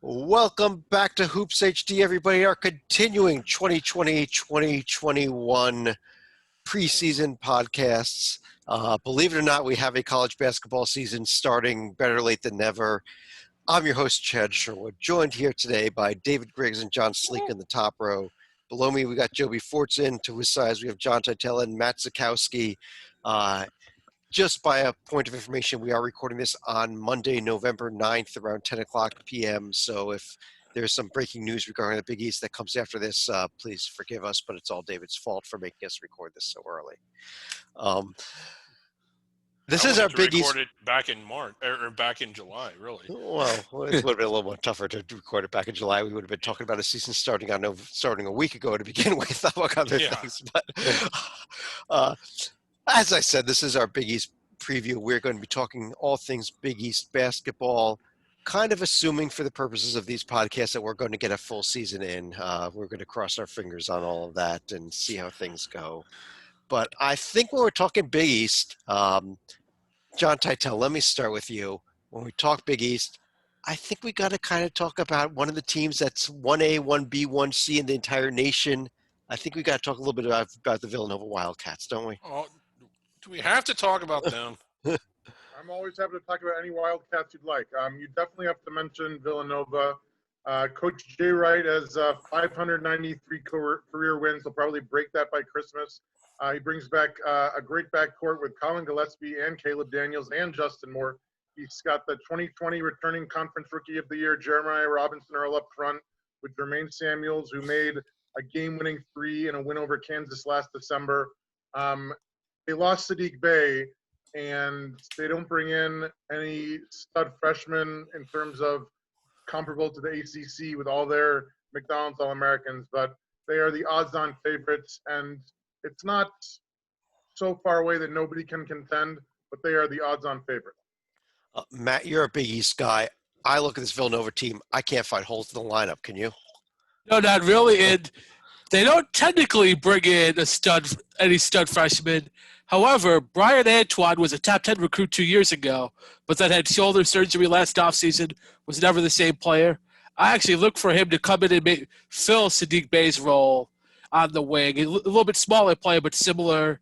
Welcome back to HoopsHD, everybody. Our continuing 2020-2021 preseason podcasts. Believe it or not, we have a college basketball season starting better late than never. I'm your host, Chad Sherwood, joined here today by David Griggs and John Sleek in the top row. Below me, we got Joby Fortson. To his sides, we have John Titella and Matt Zakowski. Just by a point of information, we are recording this on Monday, November 9th, around 10 o'clock p.m. So if there's some breaking news regarding the Big East that comes after this, please forgive us, but it's all David's fault for making us record this so early. This is our Big East. Recorded back in March or back in July, really. Well, it would have been a little more tougher to record it back in July. We would have been talking about a season starting a week ago to begin with, among other things. But as I said, this is our Big East preview. We're going to be talking all things Big East basketball, kind of assuming for the purposes of these podcasts that we're going to get a full season in. We're going to cross our fingers on all of that and see how things go. But I think when we're talking Big East, John Teitel, let me start with you. When we talk Big East, I think we got to kind of talk about one of the teams that's 1A, 1B, 1C in the entire nation. I think we got to talk a little bit about the Villanova Wildcats, don't we? Oh, do we have to talk about them? I'm always happy to talk about any Wildcats you'd like. You definitely have to mention Villanova. Coach Jay Wright has 593 career wins. He'll probably break that by Christmas. He brings back a great backcourt with Colin Gillespie and Caleb Daniels and Justin Moore. He's got the 2020 returning Conference Rookie of the Year, Jeremiah Robinson Earl up front with Jermaine Samuels, who made a game-winning three in a win over Kansas last December. They lost Sadiq Bey, and they don't bring in any stud freshmen in terms of comparable to the ACC with all their McDonald's All-Americans, but they are the odds-on favorites, and it's not so far away that nobody can contend, but they are the odds-on favorite. Matt, you're a Big East guy. I look at this Villanova team. I can't find holes in the lineup. Can you? No, not really. And they don't technically bring in any stud freshman. However, Brian Antoine was a top 10 recruit 2 years ago, but then had shoulder surgery last offseason, was never the same player. I actually look for him to come in and fill Sadiq Bey's role on the wing. A little bit smaller player, but similar.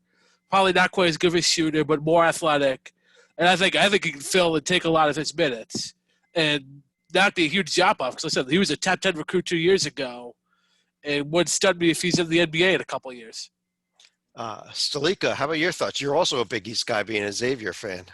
Probably not quite as good of a shooter, but more athletic. And I think he can fill and take a lot of his minutes and not be a huge drop-off. Because I said he was a top 10 recruit 2 years ago and wouldn't stun me if he's in the NBA in a couple of years. Stalika, how about your thoughts? You're also a Big East guy, being a Xavier fan.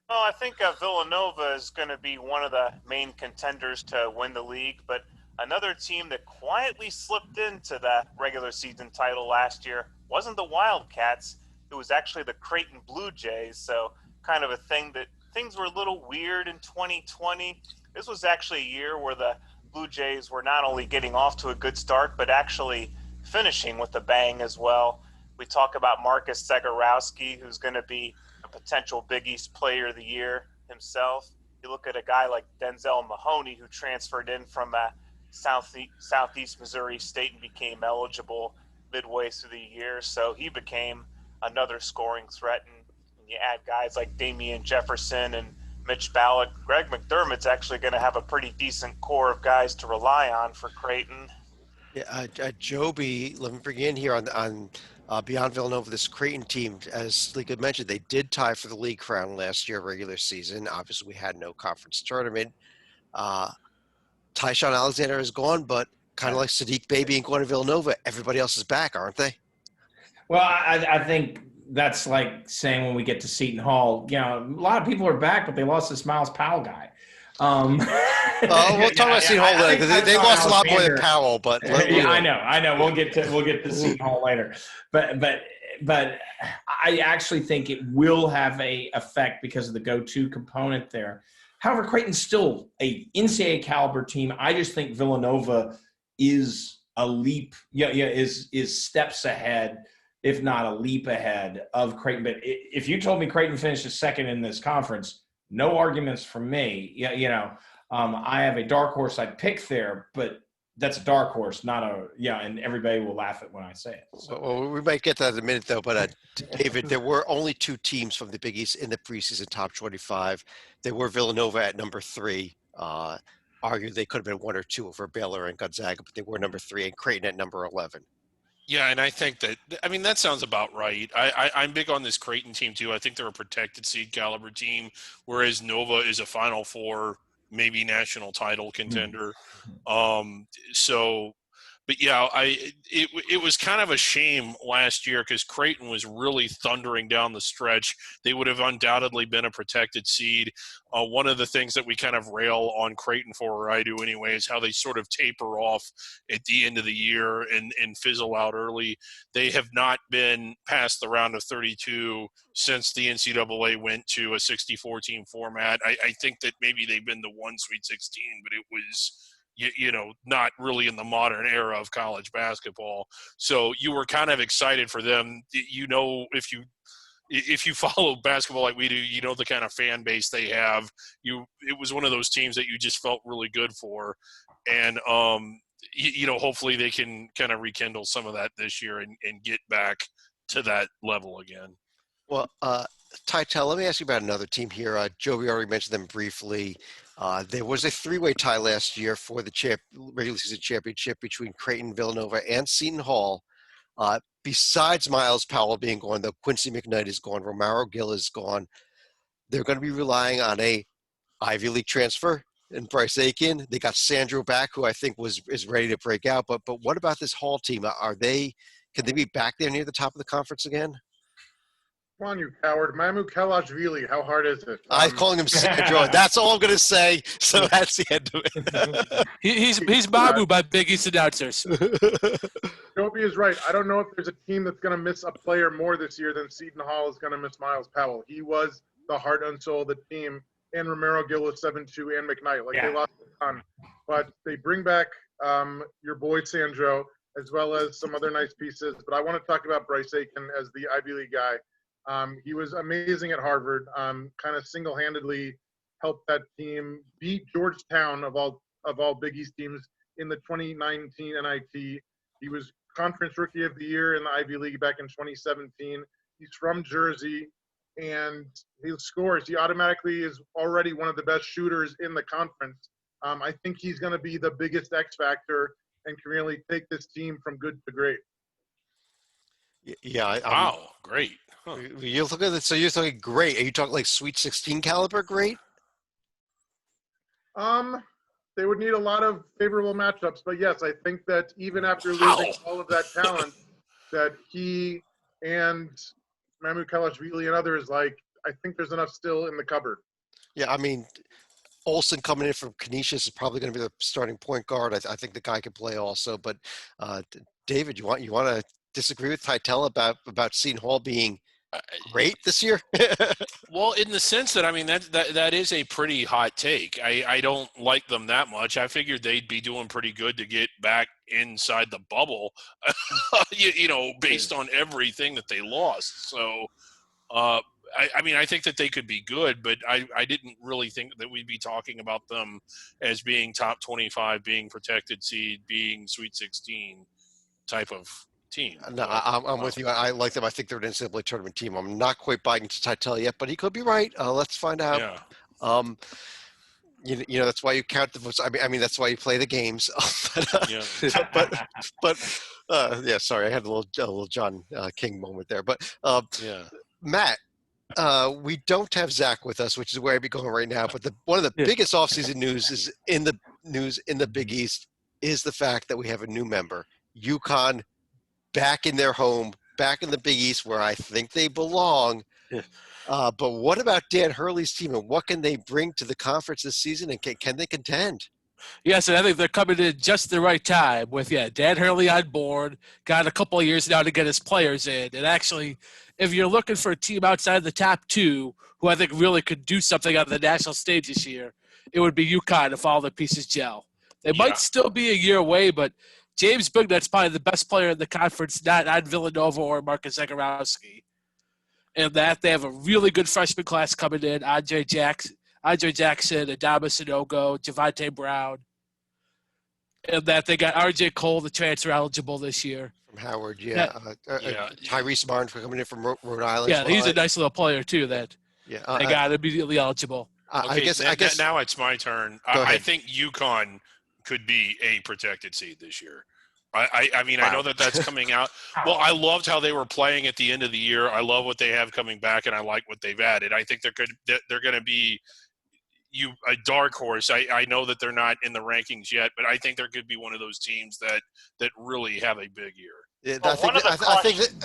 Well, I think Villanova is going to be one of the main contenders to win the league, but another team that quietly slipped into the regular season title last year wasn't the Wildcats. It was actually the Creighton Blue Jays, so kind of a thing that things were a little weird in 2020. This was actually a year where the Blue Jays were not only getting off to a good start, but actually finishing with a bang as well. We talk about Marcus Zegarowski, who's going to be a potential Big East Player of the Year himself. You look at a guy like Denzel Mahoney, who transferred in from Southeast Missouri State and became eligible midway through the year, so he became another scoring threat. And you add guys like Damian Jefferson and Mitch Ballack. Greg McDermott's actually going to have a pretty decent core of guys to rely on for Creighton. Yeah, Joby, let me bring you in here on Beyond Villanova, this Creighton team. As Lee had mentioned, they did tie for the league crown last year, regular season. Obviously, we had no conference tournament. Tyshawn Alexander is gone, but kind of like Sadiq Bey being going to Villanova, everybody else is back, aren't they? Well, I think that's like saying when we get to Seton Hall, a lot of people are back, but they lost this Miles Powell guy. We'll talk about Seton Hall later. They lost a lot more than Powell, but I know. We'll get to Seton Hall later, but I actually think it will have a effect because of the go-to component there. However, Creighton's still a NCAA caliber team. I just think Villanova is a leap, is steps ahead, if not a leap ahead of Creighton. But if you told me Creighton finishes second in this conference, no arguments from me. I have a dark horse I'd pick there, but that's a dark horse, not and everybody will laugh at when I say it. So. Well, we might get to that in a minute, though. But David, there were only two teams from the Big East in the preseason top 25. They were Villanova at number 3. argue they could have been 1 or 2 over Baylor and Gonzaga, but they were number 3 and Creighton at number 11. Yeah, and I think that sounds about right. I'm big on this Creighton team too. I think they're a protected seed caliber team, whereas Nova is a Final Four, maybe national title contender. But yeah, it was kind of a shame last year because Creighton was really thundering down the stretch. They would have undoubtedly been a protected seed. One of the things that we kind of rail on Creighton for, or I do anyway, is how they sort of taper off at the end of the year and fizzle out early. They have not been past the round of 32 since the NCAA went to a 64-team format. I think that maybe they've been to one Sweet 16, but it was – not really in the modern era of college basketball. So you were kind of excited for them. If you follow basketball like we do, the kind of fan base they have. It was one of those teams that you just felt really good for. And, hopefully they can kind of rekindle some of that this year and get back to that level again. Well, Titel, let me ask you about another team here. Joe, we already mentioned them briefly. There was a 3-way tie last year for the regular season championship between Creighton, Villanova, and Seton Hall. Besides Miles Powell being gone, though, Quincy McKnight is gone, Romaro Gill is gone. They're going to be relying on a Ivy League transfer in Bryce Aiken. They got Sandro back, who I think is ready to break out. But what about this Hall team? Can they be back there near the top of the conference again? Come on, you coward. Mamu Kalashvili, how hard is it? I'm calling him Sandro. That's all I'm going to say. So that's the end of it. He's Mamu by Big East announcers. Joby is right. I don't know if there's a team that's going to miss a player more this year than Seton Hall is going to miss Miles Powell. He was the heart and soul of the team, and Romaro Gill was 7-2, and McKnight. They lost a ton. But they bring back your boy Sandro, as well as some other nice pieces. But I want to talk about Bryce Aiken as the Ivy League guy. He was amazing at Harvard, kind of single-handedly helped that team beat Georgetown of all Big East teams in the 2019 NIT. He was Conference Rookie of the Year in the Ivy League back in 2017. He's from Jersey, and he scores. He automatically is already one of the best shooters in the conference. I think he's going to be the biggest X factor and can really take this team from good to great. Yeah. Wow, great. Huh. You look at it, so you're talking great. Are you talking like Sweet 16 caliber great? They would need a lot of favorable matchups, but yes, I think that even after losing all of that talent, that he and Mamu Kalashvili and others, I think there's enough still in the cupboard. Yeah, I mean, Olsen coming in from Canisius is probably going to be the starting point guard. I think the guy can play also. But David, you want to disagree with Titel about Seton Hall being great this year? Well, in the sense that, I mean, that is a pretty hot take. I don't like them that much. I figured they'd be doing pretty good to get back inside the bubble, based on everything that they lost. So, I mean, I think that they could be good, but I didn't really think that we'd be talking about them as being top 25, being protected seed, being Sweet 16 type of team. No, I'm with you. I like them. I think they're an NCAA tournament team. I'm not quite buying into Titel yet, but he could be right. Let's find out. Yeah. That's why you count the votes. I mean, that's why you play the games. Yeah. Sorry, I had a little John King moment there. But Matt, we don't have Zach with us, which is where I'd be going right now. But one of the biggest offseason news is in the Big East is the fact that we have a new member, Uconn, back in their home, back in the Big East where I think they belong. Yeah. But what about Dan Hurley's team, and what can they bring to the conference this season, and can they contend? Yes, and I think they're coming in just the right time with, Dan Hurley on board, got a couple of years now to get his players in. And actually, if you're looking for a team outside the top two who I think really could do something on the national stage this year, it would be UConn if all the pieces gel. They might still be a year away, but James Bignut's probably the best player in the conference, not Villanova or Marcus Zagorowski. And that they have a really good freshman class coming in, Andre Jackson, Adama Sanogo, Javante Brown. And that they got RJ Cole, the transfer eligible this year. From Howard, Tyrese Barnes coming in from Rhode Island. Yeah, he's a nice little player too. They got immediately eligible. I guess now it's my turn. I think UConn could be a protected seed this year. I mean, Wow. I know that's coming out. Well, I loved how they were playing at the end of the year. I love what they have coming back, and I like what they've added. I think they're going to be a dark horse. I know that they're not in the rankings yet, but I think there could be one of those teams that really have a big year. Yeah, Well,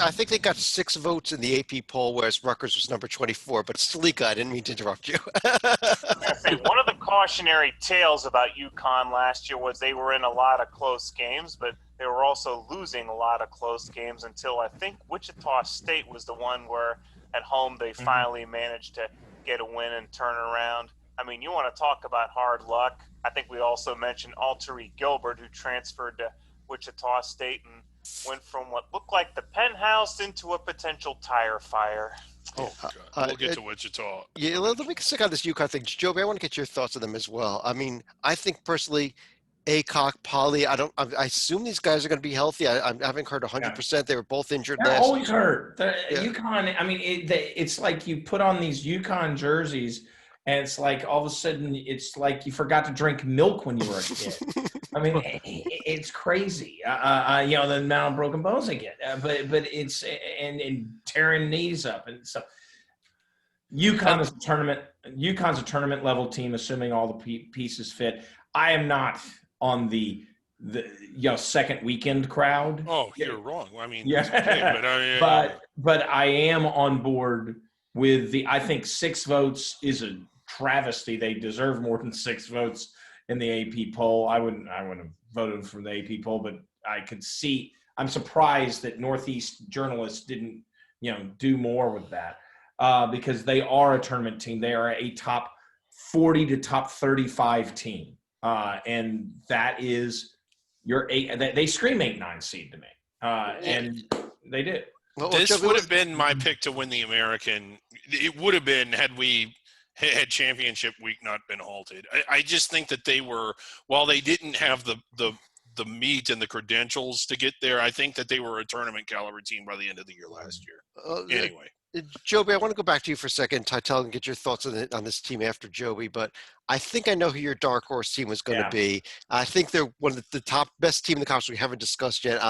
I think they got 6 votes in the AP poll, whereas Rutgers was number 24. But Salika, I didn't mean to interrupt you. I was gonna say, one of the cautionary tales about UConn last year was they were in a lot of close games, but they were also losing a lot of close games until I think Wichita State was the one where at home they finally managed to get a win and turn around. I mean, you want to talk about hard luck. I think we also mentioned Altery Gilbert, who transferred to Wichita State and went from what looked like the penthouse into a potential tire fire. Oh, God. We'll get to Wichita. Yeah, let me stick on this UConn thing. Joby, I want to get your thoughts on them as well. I mean, I think personally, Acock, Poly, I assume these guys are going to be healthy. I haven't heard 100%. Yeah. They were both injured They're last always hurt. Yeah. UConn, I mean, it's like you put on these UConn jerseys, and it's like all of a sudden it's like you forgot to drink milk when you were a kid. I mean, it's crazy. The amount of broken bones they get. But it's and tearing knees up and stuff. UConn's a tournament level team, assuming all the pieces fit. I am not on the second weekend crowd. Oh, you're wrong. I mean, yeah. But I am on board with I think 6 votes is a travesty. They deserve more than 6 votes in the AP poll. I wouldn't have voted for the AP poll, but I could see. I'm surprised that Northeast journalists didn't, do more with that because they are a tournament team. They are a top 40 to top 35 team, and that is your 8. They scream 8-9 seed to me, and they did. This would have been my pick to win the American. It would have been had championship week not been halted. I just think that they were, while they didn't have the meat and the credentials to get there, I think that they were a tournament caliber team by the end of the year last year. Anyway. Joby, I want to go back to you for a second, Titel, and get your thoughts on this team after Joby. But I think I know who your dark horse team was going to be. I think they're one of the top best team in the conference we haven't discussed yet.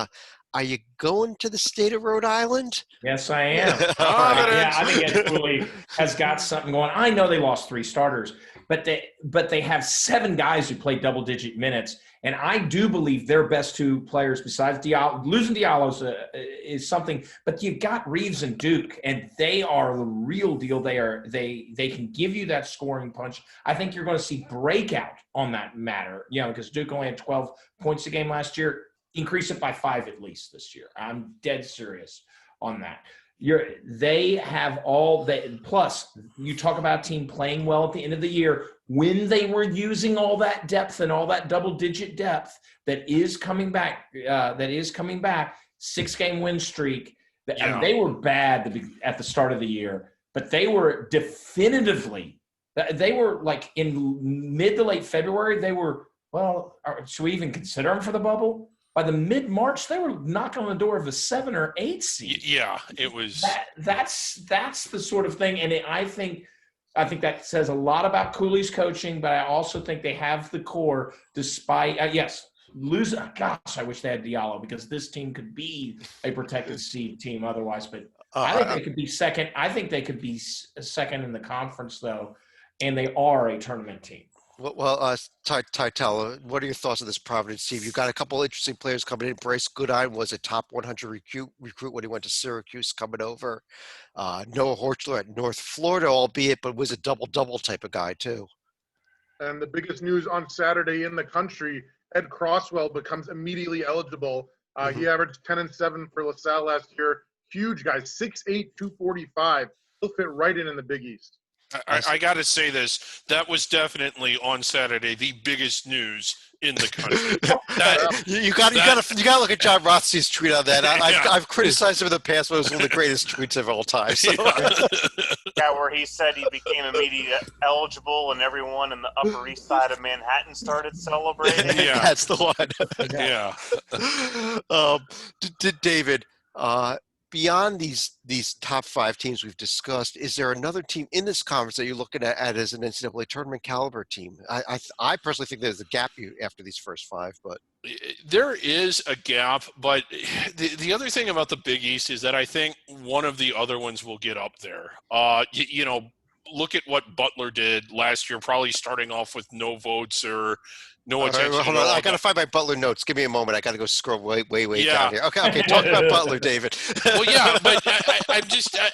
Are you going to the state of Rhode Island? Yes, I am. I think Ed Cooley has got something going. I know they lost 3 starters, but they have 7 guys who play double-digit minutes, and I do believe their best 2 players besides Diallo. Losing Diallo is something, but you've got Reeves and Duke, and they are the real deal. They can give you that scoring punch. I think you're going to see breakout on that matter, because Duke only had 12 points a game last year. Increase it by 5 at least this year. I'm dead serious on that. They have all that. Plus, you talk about a team playing well at the end of the year when they were using all that depth and all that double-digit depth that is coming back. 6-game win streak. And they were bad at the start of the year, but they were definitively. They were like in mid to late February. They were should we even consider them for the bubble? By the mid-March, they were knocking on the door of a 7 or 8 seed. Yeah, it was. That's the sort of thing, and I think that says a lot about Cooley's coaching. But I also think they have the core, despite lose. Gosh, I wish they had Diallo because this team could be a protected seed team otherwise. But I think they could be second. I think they could be second in the conference though, and they are a tournament team. Well, Titel, what are your thoughts on this Providence team? You've got a couple interesting players coming in. Bryce Goodine was a top 100 recruit when he went to Syracuse coming over. Noah Horchler at North Florida, albeit, but was a double-double type of guy too. And the biggest news on Saturday in the country, Ed Crosswell becomes immediately eligible. He averaged 10 and 7 for LaSalle last year. Huge guy, 6'8", 245. He'll fit right in the Big East. I got to say this. That was definitely on Saturday the biggest news in the country. You got to look at John Rothstein's tweet on that. I've criticized him in the past, but it was one of the greatest tweets of all time. So. Yeah, where he said he became immediately eligible, and everyone in the Upper East Side of Manhattan started celebrating. Yeah, that's the one. Yeah. David. beyond these top 5 teams we've discussed, is there another team in this conference that you're looking at as an NCAA tournament caliber team? I personally think there's a gap after these first 5, but there is a gap. But the other thing about the Big East is that I think one of the other ones will get up there. Look at what Butler did last year, probably starting off with no votes or no attention. Hold on, I got to find my Butler notes. Give me a moment. I got to go scroll way down here. Okay. Talk about Butler, David. Well, yeah, but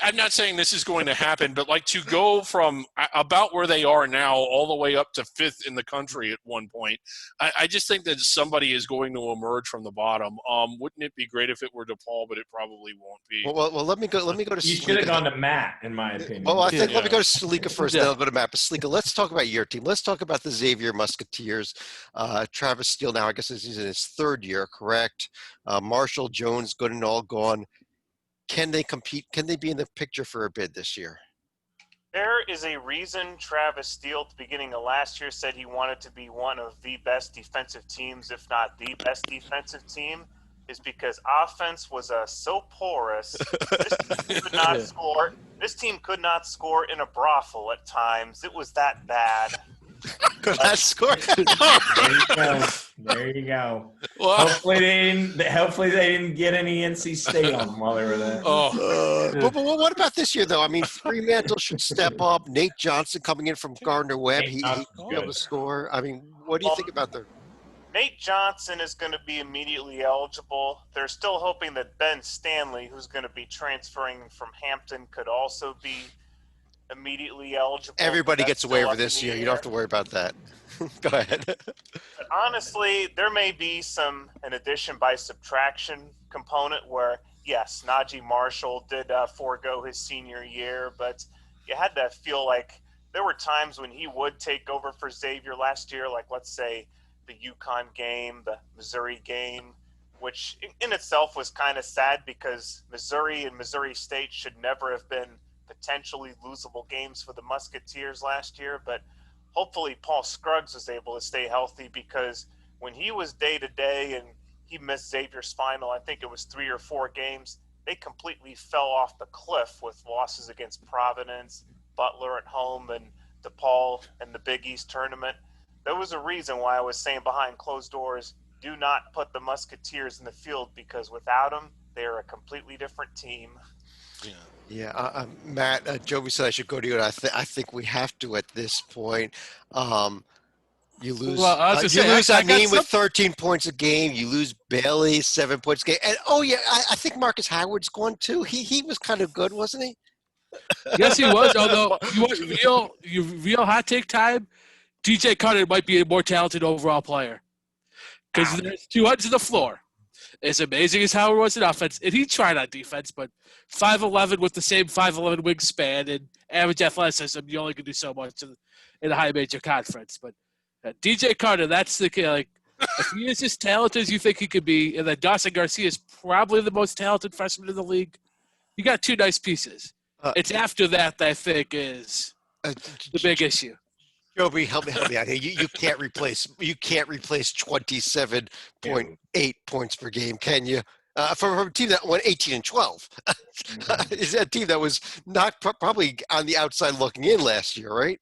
I'm not saying this is going to happen, but like to go from about where they are now all the way up to 5th in the country at one point, I just think that somebody is going to emerge from the bottom. Wouldn't it be great if it were DePaul, but it probably won't be. Well, let me go to You should have gone to Matt, in my opinion. Well, I think let me go to Salika first, then I'll go to Matt. But Salika, let's talk about your team. Let's talk about the Xavier Musketeers. Travis Steele now, I guess he's in his 3rd year, correct? Marshall, Jones, Gooden, all gone. Can they compete? Can they be in the picture for a bid this year? There is a reason Travis Steele at the beginning of last year said he wanted to be one of the best defensive teams, if not the best defensive team, is because offense was so porous. This team could not score in a brothel at times. It was that bad. Could not score. There you go. Well, hopefully they didn't get any NC State on them while they were there. But what about this year, though? I mean, Fremantle should step up. Nate Johnson coming in from Gardner Webb, he be able to score. I mean, what do you think about Nate Johnson is going to be immediately eligible. They're still hoping that Ben Stanley, who's going to be transferring from Hampton, could also be immediately eligible. Everybody gets a waiver this year. You don't have to worry about that. Go ahead. But honestly, there may be an addition by subtraction component where, yes, Najee Marshall did forego his senior year, but you had to feel like there were times when he would take over for Xavier last year, like let's say the Uconn game, the Missouri game, which in itself was kind of sad because Missouri and Missouri State should never have been potentially losable games for the Musketeers last year. But hopefully Paul Scruggs was able to stay healthy, because when he was day-to-day and he missed Xavier's final, I think it was 3 or 4 games, they completely fell off the cliff with losses against Providence, Butler at home, and DePaul in the Big East tournament. There was a reason why I was saying behind closed doors, do not put the Musketeers in the field, because without them, they are a completely different team. Yeah, Matt, Joby said I should go to you, and I think we have to at this point. You lose. Well, you lose Amin with 13 points a game. You lose Bailey 7 points a game. And I think Marcus Howard's gone too. He was kind of good, wasn't he? Yes, he was. Although you want real hot take time, DJ Carter might be a more talented overall player, because there's 200 to the floor. As amazing as Howard was in offense, and he tried on defense, but 5'11" with the same 5'11" wingspan and average athleticism, you only can do so much in a high major conference. But DJ Carter, that's the like, if he is as talented as you think he could be, and then Dawson Garcia is probably the most talented freshman in the league, you got 2 nice pieces. It's after that I think is the big issue. Joby, help me out here. You can't replace 27.8 points per game, can you? For a team that won 18-12, is that a team that was not probably on the outside looking in last year, right?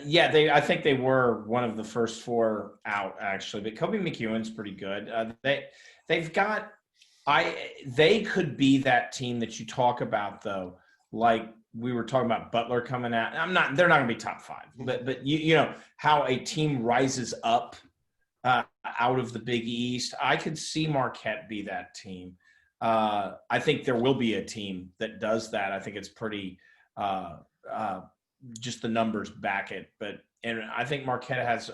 Yeah, I think they were one of the first 4 out actually. But Kobe McEwen's pretty good. They could be that team that you talk about though, like. We were talking about Butler coming out. They're not going to be top 5, but you know how a team rises up out of the Big East. I could see Marquette be that team. I think there will be a team that does that. I think it's pretty just the numbers back it. And I think Marquette has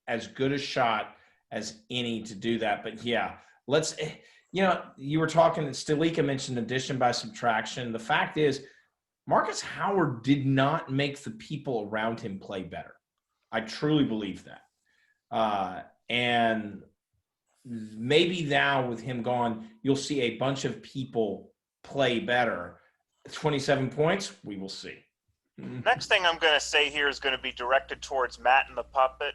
as good a shot as any to do that. But yeah, you were talking, Stalika mentioned addition by subtraction. The fact is, Marcus Howard did not make the people around him play better. I truly believe that. And maybe now with him gone, you'll see a bunch of people play better. 27 points, we will see. Next thing I'm going to say here is going to be directed towards Matt and the Puppet.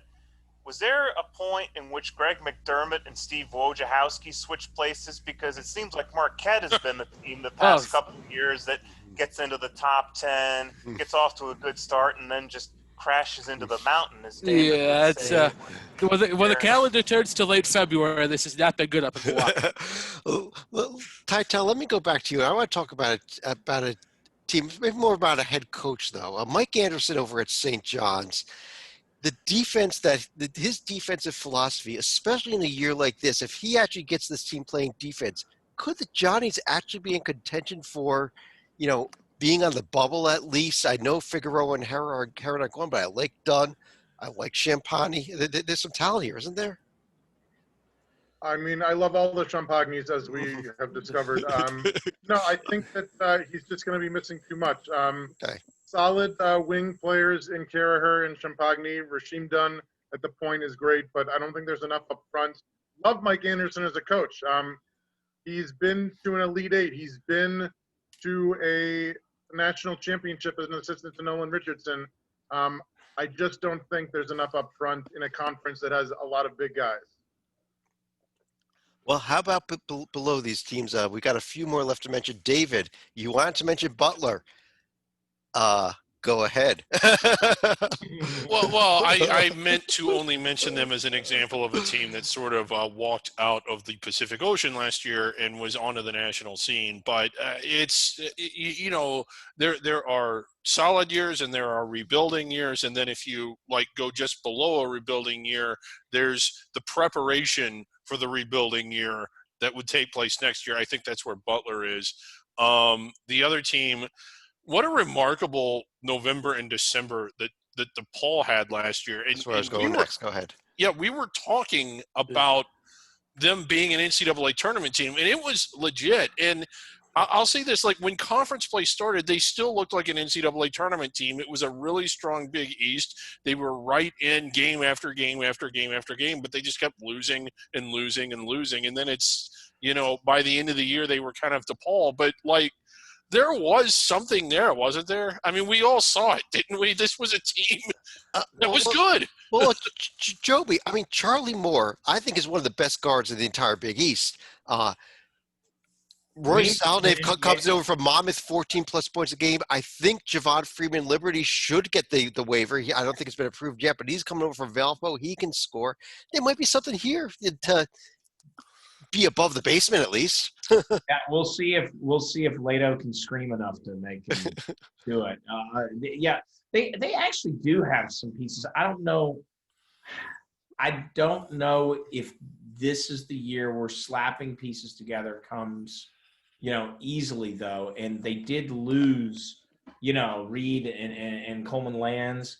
was there a point in which Greg McDermott and Steve Wojciechowski switched places? Because it seems like Marquette has been the team the past couple of years that gets into the top 10, gets off to a good start, and then just crashes into the mountain, as David would say. When the calendar turns to late February, this has not been good up in Milwaukee. Titel, let me go back to you. I want to talk about a team, maybe more about a head coach, though. Mike Anderson over at St. John's. The defense his defensive philosophy, especially in a year like this, if he actually gets this team playing defense, could the Johnnies actually be in contention for, being on the bubble at least? I know Figueroa and Herod are going, but I like Dunn. I like Champagny. There's some talent here, isn't there? I mean, I love all the Champagnes, as we have discovered. No, I think that he's just going to be missing too much. Okay. Solid wing players in Karaher and Champagny. Rasheem Dunn at the point is great, but I don't think there's enough up front. Love Mike Anderson as a coach. He's been to an Elite Eight. He's been to a national championship as an assistant to Nolan Richardson. I just don't think there's enough up front in a conference that has a lot of big guys. Well, how about below these teams? We got a few more left to mention. David, you wanted to mention Butler. Go ahead. Well, I meant to only mention them as an example of a team that sort of walked out of the Pacific Ocean last year and was onto the national scene. But there are solid years and there are rebuilding years, and then if you go just below a rebuilding year, there's the preparation for the rebuilding year that would take place next year. I think that's where Butler is. The other team. What a remarkable November and December that DePaul had last year. And, that's where I was going next. Go ahead. Yeah, we were talking about them being an NCAA tournament team, and it was legit. And I'll say this, when conference play started, they still looked like an NCAA tournament team. It was a really strong Big East. They were right in game after game after game after game, but they just kept losing and losing and losing. And then it's, by the end of the year, they were kind of DePaul. But, there was something there, wasn't there? I mean, we all saw it, didn't we? This was a team that was good. Well, Joby, I mean, Charlie Moore, I think, is one of the best guards in the entire Big East. Roy Salnave comes over from Monmouth, 14-plus points a game. I think Javon Freeman Liberty should get the waiver. I don't think it's been approved yet, but he's coming over from Valpo. He can score. There might be something here to be above the basement at least. Yeah, we'll see if Lato can scream enough to make him do it. They actually do have some pieces. I don't know if this is the year where slapping pieces together comes, easily though. And they did lose, Reed and Coleman Lands,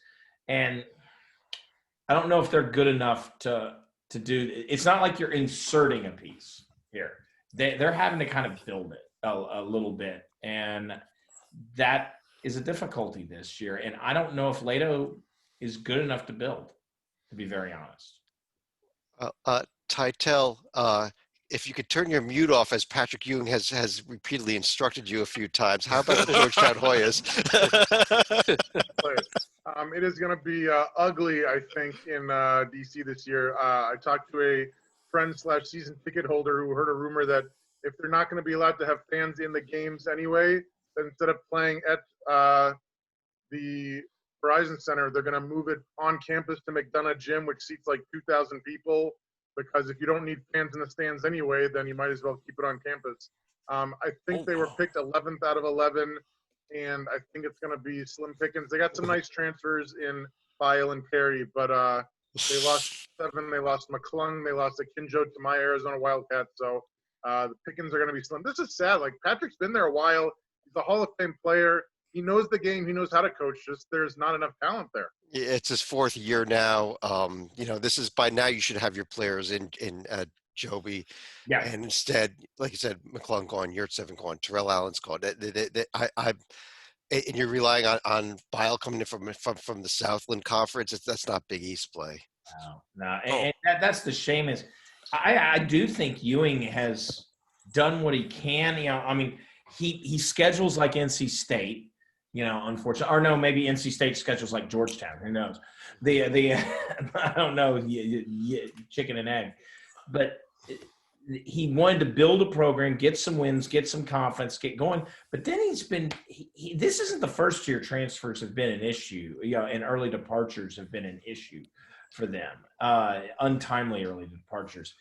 and I don't know if they're good enough to do. It's not like you're inserting a piece here. They're having to kind of build it a little bit, and that is a difficulty this year. And I don't know if Lato is good enough to build, to be very honest. Titel, if you could turn your mute off, as Patrick Ewing has repeatedly instructed you a few times. How about the Georgetown Hoyas? It is going to be ugly, I think, in D.C. this year. I talked to a friend/season ticket holder who heard a rumor that if they're not going to be allowed to have fans in the games anyway, then instead of playing at the Verizon Center, they're going to move it on campus to McDonough Gym, which seats 2,000 people. Because if you don't need fans in the stands anyway, then you might as well keep it on campus. I think they were picked 11th out of 11, and I think it's going to be slim pickings. They got some nice transfers in Bile and Perry, but they lost 7. They lost McClung. They lost Akinjo to my Arizona Wildcats. So the pickings are going to be slim. This is sad. Patrick's been there a while. He's a Hall of Fame player. He knows the game. He knows how to coach. Just there's not enough talent there. It's his 4th year now. This is by now you should have your players in Joby. Yeah. And instead, like you said, McClung gone, Yurtseven gone, Terrell Allen's gone. And you're relying on Bile coming in from the Southland Conference. That's not Big East play. No. And that's the shame is I do think Ewing has done what he can. I mean, he schedules like NC State. unfortunately, or no, maybe NC State schedules like Georgetown. Who knows? The I don't know, chicken and egg, but he wanted to build a program, get some wins, get some confidence, get going. But then this isn't the first year transfers have been an issue, and early departures have been an issue for them, untimely early departures.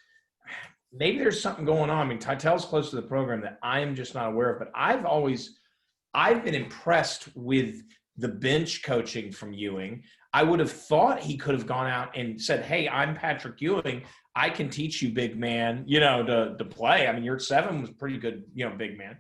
Maybe there's something going on. I mean, Titel's close to the program that I am just not aware of, but I've been impressed with the bench coaching from Ewing. I would have thought he could have gone out and said, hey, I'm Patrick Ewing. I can teach you, big man, to play. I mean, your 7 was pretty good, big man.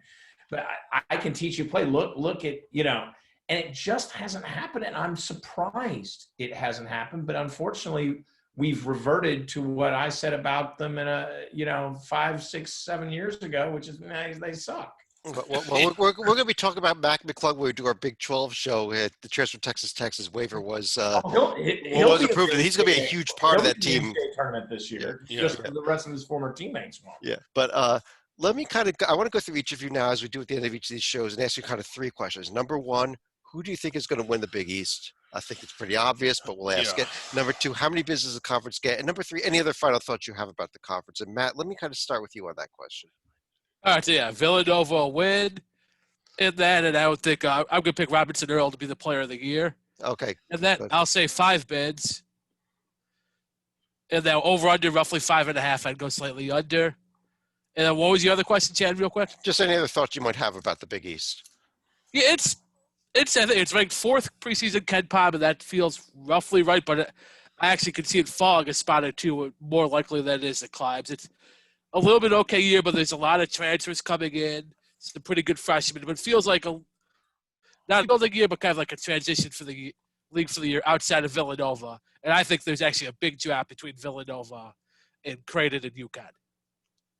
But I can teach you play. Look at, and it just hasn't happened. And I'm surprised it hasn't happened. But unfortunately, we've reverted to what I said about them in 5, 6, 7 years ago, which is they suck. Well, we're going to be talking about Mac McClung when we do our Big 12 show. The transfer Texas waiver was approved. He's going to be a huge part of that team. Tournament this year, just for the rest of his former teammates. Yeah, but let me I want to go through each of you now, as we do at the end of each of these shows, and ask you kind of 3 questions. Number 1, who do you think is going to win the Big East? I think it's pretty obvious, but we'll ask it. Number 2, how many bids does the conference get? And number 3, any other final thoughts you have about the conference? And Matt, let me kind of start with you on that question. All right, so Villanova will win in that, and I would think I'm going to pick Robinson Earl to be the player of the year. Okay. And then I'll say 5 bids. And then over-under roughly 5.5. I'd go slightly under. And then what was your other question, Chad, real quick? Just any other thoughts you might have about the Big East. Yeah, it's I think it's ranked 4th preseason Ken Pom, and that feels roughly right, but I actually could see it falling a spot or 2 more likely than it is the Climbs. It's a little bit okay year, but there's a lot of transfers coming in. It's a pretty good freshman, but it feels like not a building year, but kind of like a transition for the league for the year outside of Villanova. And I think there's actually a big gap between Villanova and Creighton and Uconn.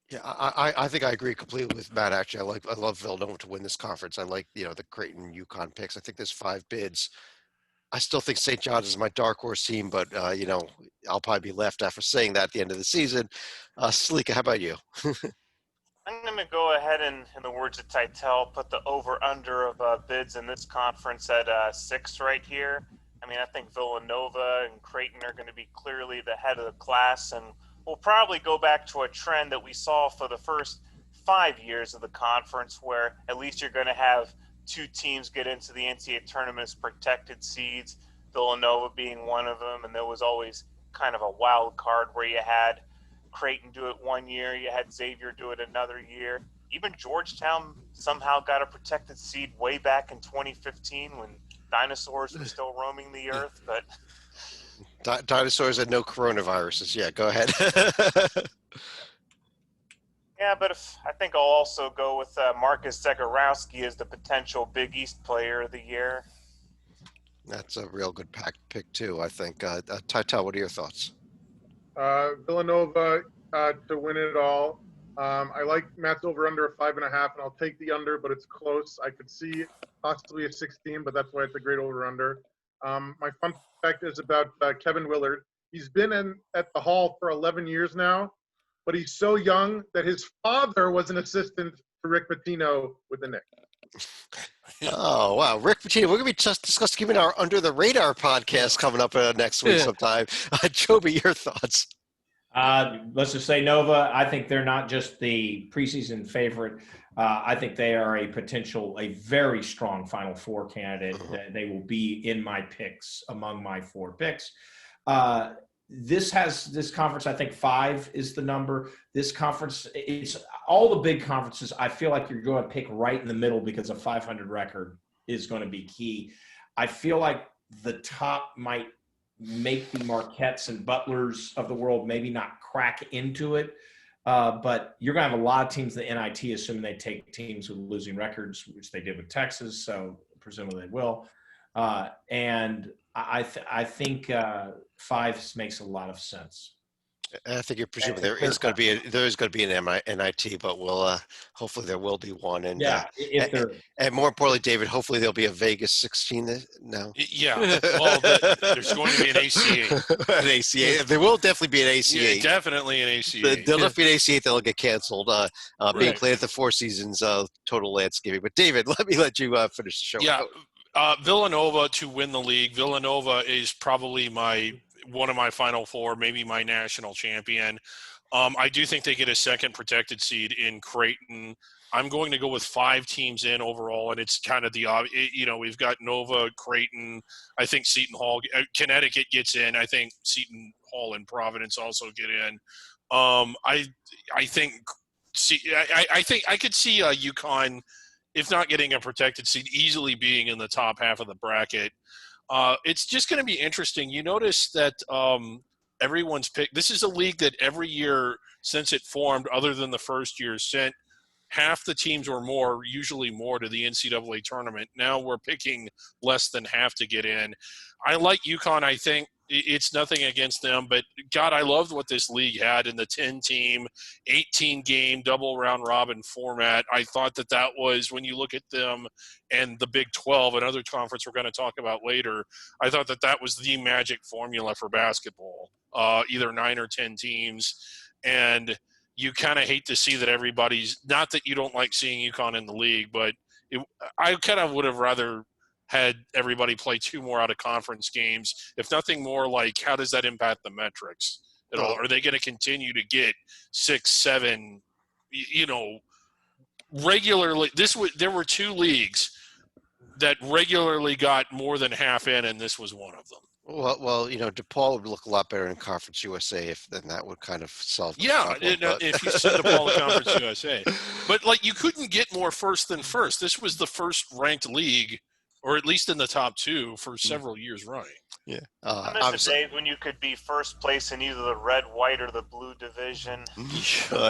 Yeah, I think I agree completely with Matt. Actually, I love Villanova to win this conference. I like the Creighton Uconn picks. I think there's 5 bids. I still think St. John's is my dark horse team, but I'll probably be left after saying that at the end of the season. Salika, how about you? I'm going to go ahead and, in the words of Titel, put the over-under of bids in this conference at 6 right here. I mean, I think Villanova and Creighton are going to be clearly the head of the class, and we'll probably go back to a trend that we saw for the first 5 years of the conference, where at least you're going to have 2 teams get into the NCAA tournament as protected seeds, Villanova being one of them, and there was always kind of a wild card where you had Creighton do it one year, you had Xavier do it another year. Even Georgetown somehow got a protected seed way back in 2015 when dinosaurs were still roaming the earth, but dinosaurs and no coronaviruses. Yeah, go ahead. Yeah, but I think I'll also go with Marcus Zagorowski as the potential Big East Player of the Year. That's a real good pick too, I think. Titel, what are your thoughts? Villanova to win it all. I like Matt's over-under of 5.5, and I'll take the under, but it's close. I could see possibly a 16, but that's why it's a great over-under. My fun fact is about Kevin Willard. He's been at the Hall for 11 years now, but he's so young that his father was an assistant to Rick Pitino with the Knicks. Oh, wow. Rick Pitino. We're going to be just discussing even our Under the Radar podcast coming up next week sometime. Joby, your thoughts? Let's just say Nova. I think they're not just the preseason favorite. I think they are a very strong Final Four candidate. They will be in my picks, among my 4 picks. This conference, I think 5 is the number. This conference, it's all the big conferences. I feel like you're going to pick right in the middle because a 500 record is going to be key. I feel like the top might make the Marquettes and Butlers of the world maybe not crack into it. But you're going to have a lot of teams in the NIT, assuming they take teams with losing records, which they did with Texas, so presumably they will. And I think 5 makes a lot of sense. I think you're presuming there is going to be an NIT, but we'll hopefully there will be one. And and more importantly, David, hopefully there'll be a Vegas 16 now. Yeah, well, there's going to be an ACA. An ACA. There will definitely be an ACA. Yeah, definitely an ACA. There'll definitely be an ACA that'll get canceled. Being played at the Four Seasons total landscaping. But David, let you finish the show. Yeah. Villanova to win the league. Villanova is probably one of my Final Four, maybe my national champion. I do think they get a second protected seed in Creighton. I'm going to go with 5 teams in overall, and it's kind of we've got Nova, Creighton. I think Seton Hall, Connecticut gets in. I think Seton Hall and Providence also get in. I think I could see Uconn, if not getting a protected seed, easily being in the top half of the bracket. It's just going to be interesting. You notice that everyone's picked. This is a league that every year since it formed, other than the first year, sent half the teams or more, usually more, to the NCAA tournament. Now we're picking less than half to get in. I like UConn. I think it's nothing against them, but God, I loved what this league had in the 10-team, 18-game double round robin format. I thought that was, when you look at them and the Big 12, another conference we're going to talk about later, I thought that was the magic formula for basketball, either 9 or 10 teams. And you kind of hate to see that everybody's – not that you don't like seeing UConn in the league, but I kind of would have rather – had everybody play 2 more out of conference games. If nothing more, like, how does that impact the metrics at all? Are they going to continue to get 6, 7, regularly? There were 2 leagues that regularly got more than half in, and this was one of them. Well, DePaul would look a lot better in Conference USA if then that would kind of solve the Yeah, problem, if you send DePaul to Conference USA. But, like, you couldn't get more first than first. This was the first-ranked league, or at least in the top 2 for several years running. Yeah. I miss the days when you could be first place in either the red, white, or the blue division.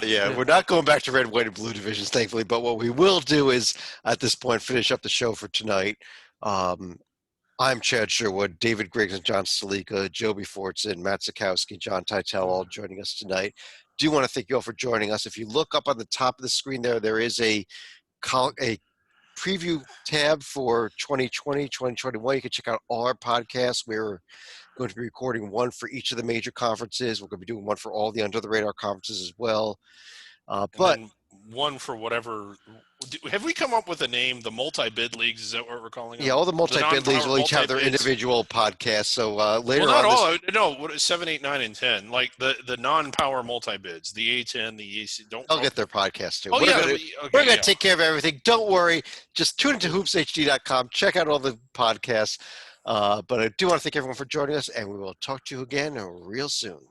Yeah, we're not going back to red, white, and blue divisions, thankfully. But what we will do is, at this point, finish up the show for tonight. I'm Chad Sherwood, David Griggs and John Stalika, Joby Fortson, Matt Sikowski, John Titel, all joining us tonight. Do want to thank you all for joining us. If you look up on the top of the screen there is a preview tab for 2020, 2021. You can check out all our podcasts. We're going to be recording one for each of the major conferences. We're going to be doing one for all the under-the-radar conferences as well. But one for whatever. Have we come up with a name? The multi-bid leagues, is that what we're calling them? Yeah, all the multi-bid leagues will each have their individual podcasts. So later not on, all. No, 7, 8, 9, and 10. Like the non-power multi-bids, the A10, the AC. They'll get their podcast too. Oh, We're going to take care of everything. Don't worry. Just tune into HoopsHD.com. Check out all the podcasts. But I do want to thank everyone for joining us, and we will talk to you again real soon.